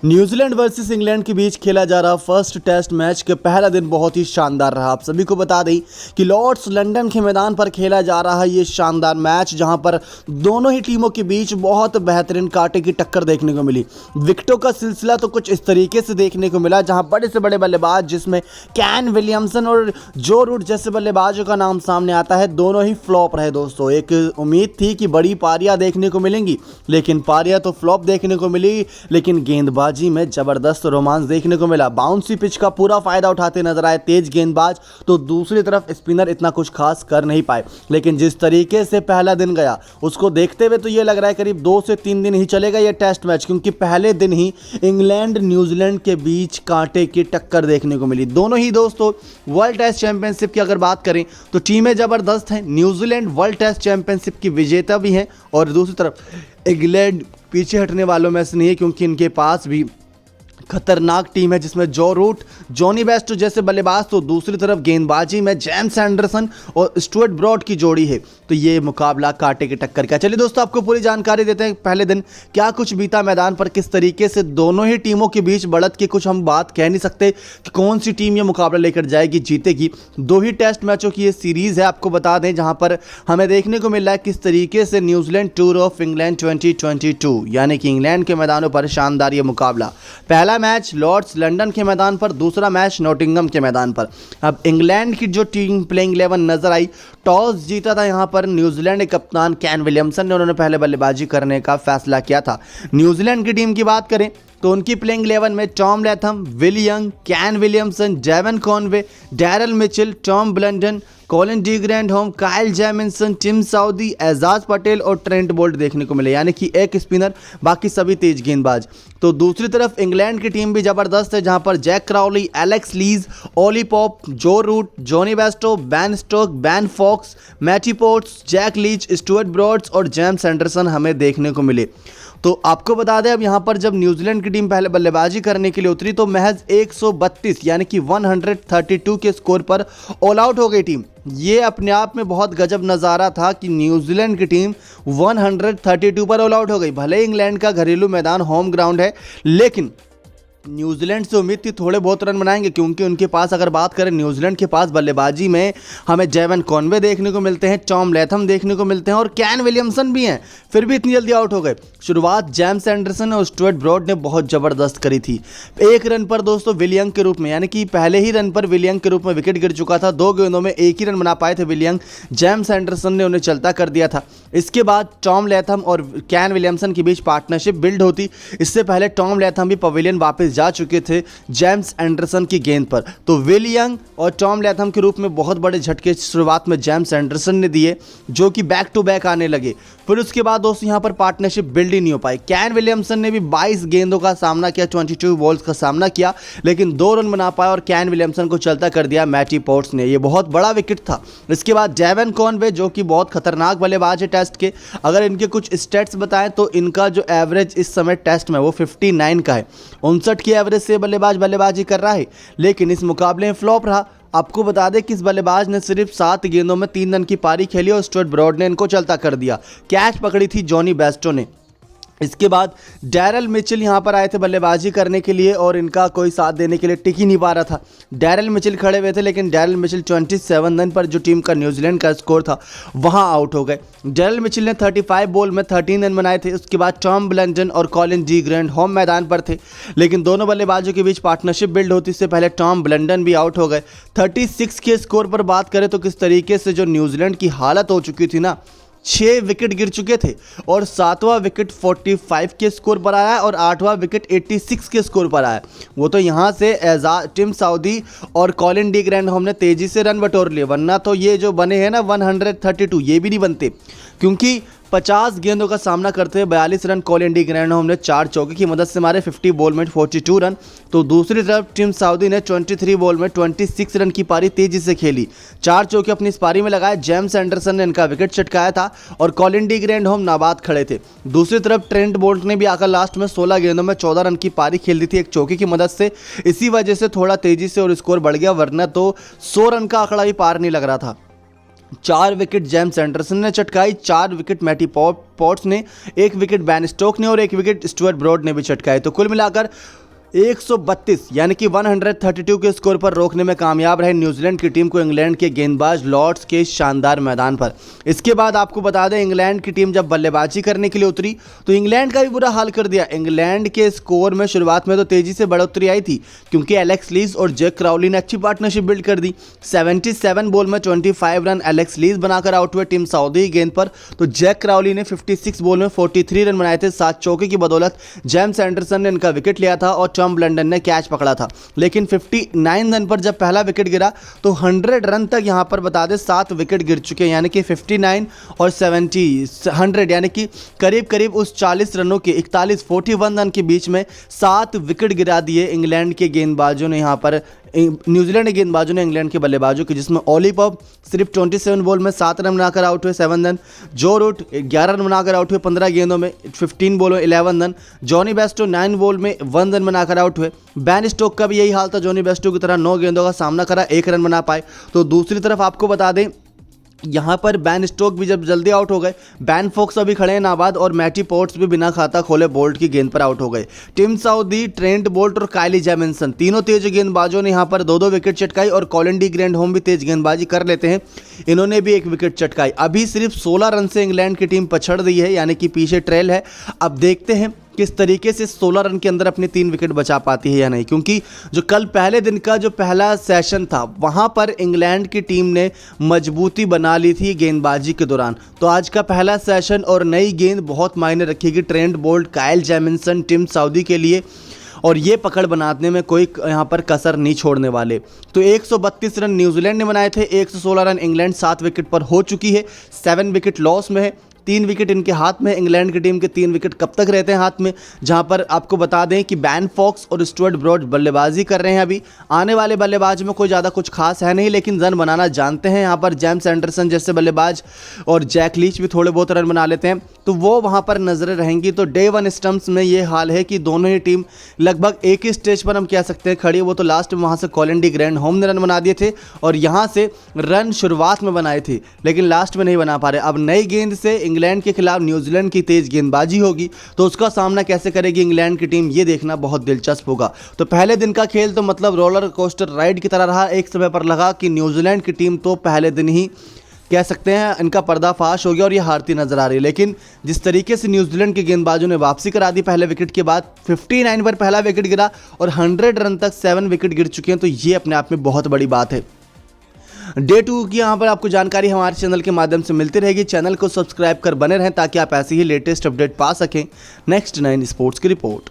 New Zealand versus England के बीच खेला जा रहा फर्स्ट टेस्ट मैच के पहला दिन बहुत ही शानदार रहा। आप सभी को बता दें कि लॉर्ड्स लंदन के मैदान पर खेला जा रहा है ये शानदार मैच, जहां पर दोनों ही टीमों के बीच बहुत बेहतरीन कांटे की टक्कर देखने को मिली। विकेटों का सिलसिला तो कुछ इस तरीके से देखने को मिला, जहां बड़े से बड़े बल्लेबाज जिसमें कैन विलियमसन और जो रूट जैसे बल्लेबाजों का नाम सामने आता है, दोनों ही फ्लॉप रहे। दोस्तों, एक उम्मीद थी कि बड़ी पारियां देखने को मिलेंगी, लेकिन पारियां तो फ्लॉप देखने को मिली, लेकिन गेंदबाजी में जबरदस्त रोमांस देखने को मिला। बाउंसी पिच का पूरा फायदा उठाते नजर आए तेज गेंदबाज, तो दूसरी तरफ स्पिनर इतना कुछ खास कर नहीं पाए। लेकिन जिस तरीके से पहला दिन गया उसको देखते हुए तो ये लग रहा है करीब 2 से 3 दिन ही चलेगा ये टेस्ट मैच, क्योंकि पहले दिन ही इंग्लैंड न्यूजीलैंड के बीच कांटे की टक्कर देखने को मिली। दोनों ही दोस्तों वर्ल्ड टेस्ट चैंपियनशिप की अगर बात करें तो टीमें जबरदस्त हैं। न्यूजीलैंड वर्ल्ड टेस्ट चैंपियनशिप की विजेता भी है और दूसरी तरफ इंग्लैंड पीछे हटने वालों में से नहीं है, क्योंकि इनके पास भी खतरनाक टीम है जिसमें जो रूट, जॉनी बेस्टो जैसे बल्लेबाज, तो दूसरी तरफ गेंदबाजी में जेम्स एंडरसन और स्टुअर्ट ब्रॉड की जोड़ी है। तो ये मुकाबला कांटे की टक्कर का। चलिए दोस्तों, आपको पूरी जानकारी देते हैं पहले दिन क्या कुछ बीता मैदान पर, किस तरीके से दोनों ही टीमों के बीच बढ़त की कुछ हम बात कह नहीं सकते कि कौन सी टीम ये मुकाबला लेकर जाएगी, जीतेगी। 2 ही टेस्ट मैचों की ये सीरीज है, आपको बता दें, जहां पर हमें देखने को मिल रहा है किस तरीके से न्यूजीलैंड टूर ऑफ इंग्लैंड 2022 यानी कि इंग्लैंड के मैदानों पर शानदार ये मुकाबला। पहला मैच लॉर्ड्स लंदन के मैदान पर, दूसरा मैच नॉटिंघम के मैदान पर। अब इंग्लैंड की जो टीम प्लेइंग 11 नजर आई, टॉस जीता था यहां पर न्यूजीलैंड के कप्तान कैन विलियमसन ने, उन्होंने पहले बल्लेबाजी करने का फैसला किया था। न्यूजीलैंड की टीम की बात करें तो उनकी प्लेइंग 11 में Tom Latham, Will Young, Kane Williamson, Devon Conway, Daryl Mitchell, Tom Blundell, Colin de Grandhomme, Kyle Jamieson, Tim Southee, Ajaz Patel और ट्रेंट बोल्ट देखने को मिले, यानी कि एक स्पिनर, बाकी सभी तेज गेंदबाज। तो दूसरी तरफ इंग्लैंड की टीम भी जबरदस्त है, जहां पर Jack Crawley, Alex Lees, Ollie Pope, Joe Root, Jonny Bairstow, Ben Stoke, Ben Foakes, Matty Potts, Jack Leach, Stuart Broads और जेम्स एंडरसन हमें देखने को मिले। तो आपको बता दें, अब यहां पर जब न्यूजीलैंड की टीम पहले बल्लेबाजी करने के लिए उतरी तो महज 132 यानी कि 132 के स्कोर पर ऑल आउट हो गई टीम। ये अपने आप में बहुत गजब नज़ारा था कि न्यूजीलैंड की टीम 132 पर ऑल आउट हो गई। भले इंग्लैंड का घरेलू मैदान, होम ग्राउंड है, लेकिन न्यूजीलैंड से उम्मीद थी थोड़े बहुत रन बनाएंगे, क्योंकि उनके पास अगर बात करें न्यूजीलैंड के पास बल्लेबाजी में हमें डेवन कॉनवे देखने को मिलते हैं, टॉम लैथम देखने को मिलते हैं और कैन विलियमसन भी हैं, फिर भी इतनी जल्दी आउट हो गए। शुरुआत जेम्स एंडरसन और स्टुअर्ट ब्रॉड ने बहुत ज़बरदस्त करी थी। 1 रन पर दोस्तों विलियंग के रूप में, यानी कि पहले ही रन पर विलियंग के रूप में विकेट गिर चुका था। 2 गेंदों में 1 ही रन बना पाए थे विलियंग, जेम्स एंडरसन ने उन्हें चलता कर दिया था। इसके बाद टॉम लैथम और कैन विलियमसन के बीच पार्टनरशिप बिल्ड होती। इससे पहले टॉम लैथम भी पवेलियन वापस जा चुके थे जेम्स एंडरसन की गेंद पर। तो विल यंग और टॉम लैथम के रूप में बहुत बड़े झटके शुरुआत में जेम्स एंडरसन ने दिए, जो कि बैक टू बैक आने लगे। फिर उसके बाद दोस्तों यहां पर पार्टनरशिप बिल्ड ही नहीं हो पाई। कैन विलियमसन ने भी 22 गेंदों का सामना किया, 22 बॉल्स का सामना किया, लेकिन 2 रन बना पाया और कैन विलियमसन को चलता कर दिया मैटी पोर्ट्स ने। यह बहुत बड़ा विकेट था। इसके बाद डेवन कॉनवे, जो कि बहुत खतरनाक बल्लेबाज है टेस्ट के, अगर इनके कुछ स्टेट्स बताएं तो इनका जो एवरेज इस समय टेस्ट में वो 59 का है। 59 की एवरेज से बल्लेबाजी कर रहा है, लेकिन इस मुकाबले में फ्लॉप रहा। आपको बता दें कि इस बल्लेबाज ने सिर्फ 7 गेंदों में 3 रन की पारी खेली और स्टुअर्ट ब्रॉड ने इनको चलता कर दिया। कैच पकड़ी थी जॉनी बेस्टो ने। इसके बाद डैरल मिचेल यहाँ पर आए थे बल्लेबाजी करने के लिए और इनका कोई साथ देने के लिए टिक ही नहीं पा रहा था। डैरल मिचेल खड़े हुए थे, लेकिन डैरल मिचेल 27 रन पर जो टीम का न्यूजीलैंड का स्कोर था वहाँ आउट हो गए। डैरल मिचेल ने 35 बॉल में 13 रन बनाए थे। उसके बाद टॉम ब्लंडन और कॉलिन डी ग्रैंडहोम मैदान पर थे, लेकिन दोनों बल्लेबाजों के बीच पार्टनरशिप बिल्ड होती इससे पहले टॉम ब्लंडन भी आउट हो गए। 36 के स्कोर पर बात करें तो किस तरीके से जो न्यूजीलैंड की हालत हो चुकी थी ना, 6 विकेट गिर चुके थे और 7वां विकेट 45 के स्कोर पर आया और 8वां विकेट 86 के स्कोर पर आया। वो तो यहाँ से टिम साउदी और कॉलिन डी ग्रैंडहोम ने तेजी से रन बटोर लिए, वरना तो ये जो बने हैं ना 132 ये भी नहीं बनते, क्योंकि 50 गेंदों का सामना करते हुए 42 रन कॉलिन डी ग्रैंडहोम ने 4 चौके की मदद से मारे, 50 बॉल में 42 रन। तो दूसरी तरफ टिम साउदी ने 23 बॉल में 26 रन की पारी तेजी से खेली, 4 चौके अपनी इस पारी में लगाए। जेम्स एंडरसन ने इनका विकेट चटकाया था और कॉलिन डी ग्रैंडहोम नाबाद खड़े थे। दूसरी तरफ ट्रेंट बोल्ट ने भी आकर लास्ट में 16 गेंदों में 14 रन की पारी खेल दी थी, एक चौके की मदद से। इसी वजह से थोड़ा तेजी से और स्कोर बढ़ गया, वरना तो 100 रन का आंकड़ा भी पार नहीं लग रहा था। 4 विकेट जेम्स एंडरसन ने चटकाई, 4 विकेट मैटी पॉट्स ने, 1 विकेट बैन स्टोक ने और 1 विकेट स्टुअर्ट ब्रॉड ने भी चटकाए। तो कुल मिलाकर 132 यानी कि 132 के स्कोर पर रोकने में कामयाब रहे न्यूजीलैंड की टीम को इंग्लैंड के गेंदबाज लॉर्ड्स के शानदार मैदान पर। इसके बाद आपको बता दें, इंग्लैंड की टीम जब बल्लेबाजी करने के लिए उतरी तो इंग्लैंड का भी बुरा हाल कर दिया। इंग्लैंड के स्कोर में शुरुआत में तो तेजी से बढ़ोतरी आई थी क्योंकि एलेक्स लीज और जैक क्राउली ने अच्छी पार्टनरशिप बिल्ड कर दी। 77 बॉल में 25 रन एलेक्स लीज बनाकर आउट हुए टीम सऊदी की गेंद पर, तो जैक क्राउली ने 56 बॉल में 43 रन बनाए थे। 7 चौके की बदौलत जेम्स एंडरसन ने इनका विकेट लिया था और टॉम ब्लंडन ने कैच पकड़ा था। लेकिन 59 रन पर जब पहला विकेट गिरा तो 100 रन तक यहां पर बता दें 7 विकेट गिर चुके हैं, यानी कि 59 और 100 यानी कि करीब करीब उस 40 रनों के 41 रन के बीच में 7 विकेट गिरा दिए इंग्लैंड के गेंदबाजों ने, यहां पर न्यूजीलैंड के गेंदबाजों ने इंग्लैंड के बल्लेबाजों के, जिसमें ओली पॉप सिर्फ 27 बॉल में 7 रन बनाकर आउट हुए 7 रन, जो रूट 11 रन बनाकर आउट हुए 15 गेंदों में 15 बॉल में 11 रन, जॉनी बेस्टो 9 बॉल में 1 रन बनाकर आउट हुए। बैन स्टोक का भी यही हाल था, जॉनी बेस्टो की तरह 9 गेंदों का सामना करा, 1 रन बना पाए। तो दूसरी तरफ आपको बता दें यहाँ पर बैन स्टोक भी जब जल्दी आउट हो गए, बैन फोक्स अभी खड़े हैं नाबाद और मैटी पॉट्स भी बिना खाता खोले बोल्ट की गेंद पर आउट हो गए। टिम साउदी, ट्रेंट बोल्ट और काइली जेमिसन तीनों तेज गेंदबाजों ने यहाँ पर 2-2 विकेट चटकाई और कॉलिन डी ग्रैंडहोम भी तेज गेंदबाजी कर लेते हैं, इन्होंने भी 1 विकेट चटकाई। अभी सिर्फ 16 रन से इंग्लैंड की टीम पछड़ रही है, यानी कि पीछे ट्रेल है। अब देखते हैं किस तरीके से 16 रन के अंदर अपने 3 विकेट बचा पाती है या नहीं, क्योंकि जो कल पहले दिन का जो पहला सेशन था वहां पर इंग्लैंड की टीम ने मजबूती बना ली थी गेंदबाजी के दौरान। तो आज का पहला सेशन और नई गेंद बहुत मायने रखेगी Trent Boult, Kyle Jamieson, Tim Southee के लिए, और ये पकड़ बनाने में कोई यहाँ पर कसर नहीं छोड़ने वाले। तो 132 रन न्यूजीलैंड ने बनाए थे, 116 रन इंग्लैंड 7 विकेट पर हो चुकी है, 7 विकेट लॉस में है। 3 विकेट इनके हाथ में, इंग्लैंड की टीम के 3 विकेट कब तक रहते हैं हाथ में, जहां पर आपको बता दें कि बैन फॉक्स और स्टुअर्ट ब्रॉड बल्लेबाजी कर रहे हैं। अभी आने वाले बल्लेबाज में कोई ज़्यादा कुछ खास है नहीं, लेकिन रन बनाना जानते हैं यहाँ पर जेम्स एंडरसन जैसे बल्लेबाज, और जैक लीच भी थोड़े बहुत रन बना लेते हैं, तो वो वहाँ पर नजरें रहेंगी। तो डे 1 स्टंप्स में ये हाल है कि दोनों ही टीम लगभग एक ही स्टेज पर हम कह सकते हैं खड़ी। वो तो लास्ट में वहाँ से कॉलिन डी ग्रैंडहोम ने रन बना दिए थे और यहाँ से रन शुरुआत में बनाए थे, लेकिन लास्ट में नहीं बना पा रहे। अब नई गेंद से इंग्लैंड के खिलाफ न्यूजीलैंड की तेज गेंदबाजी होगी, तो उसका सामना कैसे करेगी इंग्लैंड की टीम, ये देखना बहुत दिलचस्प होगा। तो पहले दिन का खेल तो मतलब रोलर कोस्टर राइड की तरह रहा। एक समय पर लगा कि न्यूजीलैंड की टीम तो पहले दिन ही कह सकते हैं इनका पर्दाफाश हो गया और ये हारती नजर आ रही है, लेकिन जिस तरीके से न्यूजीलैंड के गेंदबाजों ने वापसी करा दी पहले विकेट के बाद, 59 पर पहला विकेट गिरा और 100 रन तक 7 विकेट गिर चुके हैं, तो ये अपने आप में बहुत बड़ी बात है। डे 2 की यहाँ पर आपको जानकारी हमारे चैनल के माध्यम से मिलती रहेगी। चैनल को सब्सक्राइब कर बने रहें ताकि आप ऐसी ही लेटेस्ट अपडेट पा सकें। नेक्स्ट 9 स्पोर्ट्स की रिपोर्ट।